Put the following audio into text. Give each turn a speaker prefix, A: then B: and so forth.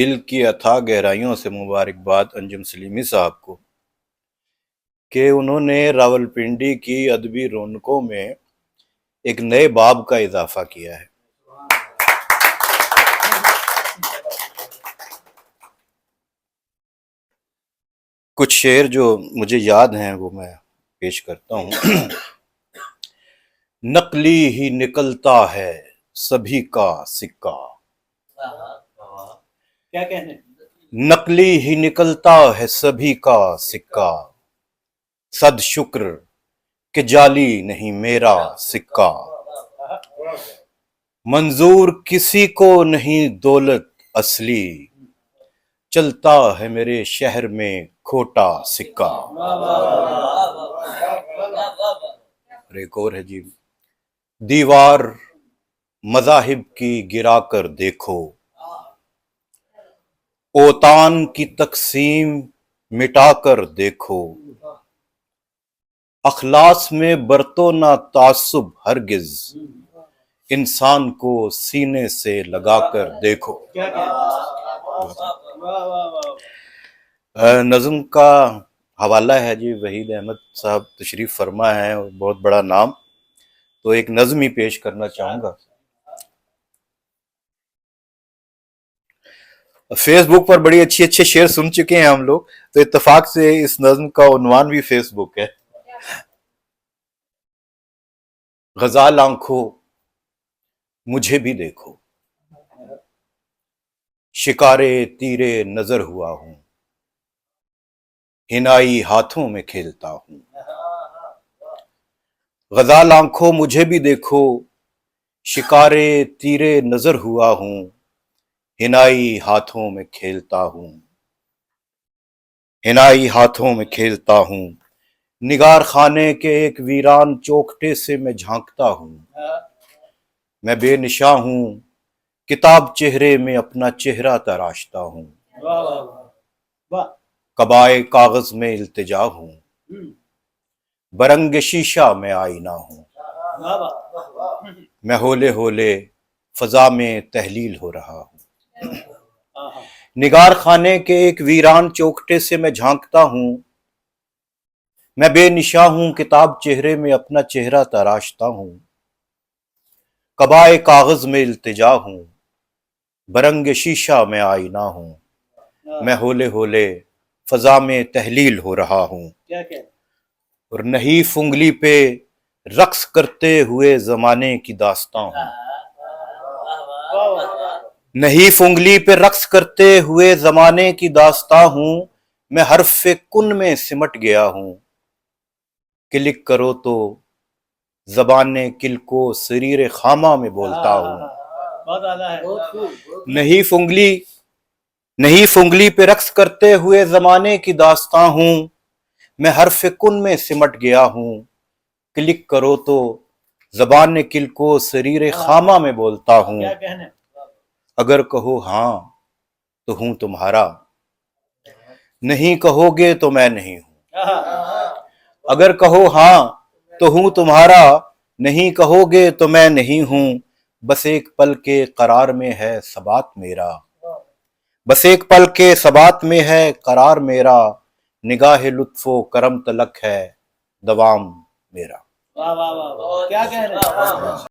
A: دل کی اتھاہ گہرائیوں سے مبارکباد انجم سلیمی صاحب کو کہ انہوں نے راولپنڈی کی ادبی رونقوں میں ایک نئے باب کا اضافہ کیا ہے۔ کچھ شعر جو مجھے یاد ہیں وہ میں پیش کرتا ہوں۔ نقلی ہی نکلتا ہے سبھی کا سکہ،
B: کیا کہنے؟
A: نقلی ہی نکلتا ہے سبھی کا سکہ، صد شکر کہ جعلی نہیں میرا سکہ، منظور کسی کو نہیں دولت اصلی، چلتا ہے میرے شہر میں کھوٹا سکہ۔ اور ایک اور ہے جی، دیوار مذاہب کی گرا کر دیکھو، اوطان کی تقسیم مٹا کر دیکھو، اخلاص میں برتو نہ تعصب ہرگز، انسان کو سینے سے لگا کر دیکھو۔ نظم کا حوالہ ہے جی وحید احمد صاحب تشریف فرما ہے، بہت بڑا نام، تو ایک نظم ہی پیش کرنا چاہوں گا۔ فیس بک پر بڑی اچھے شعر سن چکے ہیں ہم لوگ، تو اتفاق سے اس نظم کا عنوان بھی فیس بک ہے۔ غزال آنکھوں مجھے بھی دیکھو، شکارے تیرے نظر ہوا ہوں، ہنائی ہاتھوں میں کھیلتا ہوں۔ غزال آنکھوں مجھے بھی دیکھو، شکارے تیرے نظر ہوا ہوں، ہنائی ہاتھوں میں کھیلتا ہوں، ہنائی ہاتھوں میں کھیلتا ہوں، نگار خانے کے ایک ویران چوکھٹے سے میں جھانکتا ہوں، میں بے نشاں ہوں، کتاب چہرے میں اپنا چہرہ تراشتا ہوں، قبائے کاغذ میں التجا ہوں، برنگ شیشہ میں آئینہ ہوں، میں ہولے ہولے فضا میں تحلیل ہو رہا ہوں۔ نگار خانے کے ایک ویران چوکھٹے سے میں جھانکتا ہوں، میں بے نشاں ہوں، کتاب چہرے میں اپنا چہرہ تراشتا ہوں، قبائے کاغذ میں التجا ہوں، برنگ شیشہ میں آئینہ ہوں، میں ہولے ہولے فضا میں تحلیل ہو رہا ہوں، اور نحیف انگلی پہ رقص کرتے ہوئے زمانے کی داستاں ہوں، نحیف انگلی پہ رقص کرتے ہوئے زمانے کی داستاں ہوں، میں حرف کن میں سمٹ گیا ہوں، کلک کرو تو زبان کل کو سریر خامہ میں بولتا ہوں، نحیف انگلی پہ رقص کرتے ہوئے زمانے کی داستاں ہوں، میں حرف کن میں سمٹ گیا ہوں، کلک کرو تو زبان کل کو سریر خامہ میں بولتا ہوں، اگر کہو ہاں تو ہوں تمہارا، نہیں کہو گے تو میں نہیں ہوں، اگر کہو ہاں تو ہوں تمہارا، نہیں کہو گے تو میں نہیں ہوں، بس ایک پل کے قرار میں ہے ثبات میرا، بس ایک پل کے ثبات میں ہے قرار میرا، نگاہ لطف و کرم تلک ہے دوام میرا۔
B: واہ واہ واہ، کیا کہہ رہے ہیں؟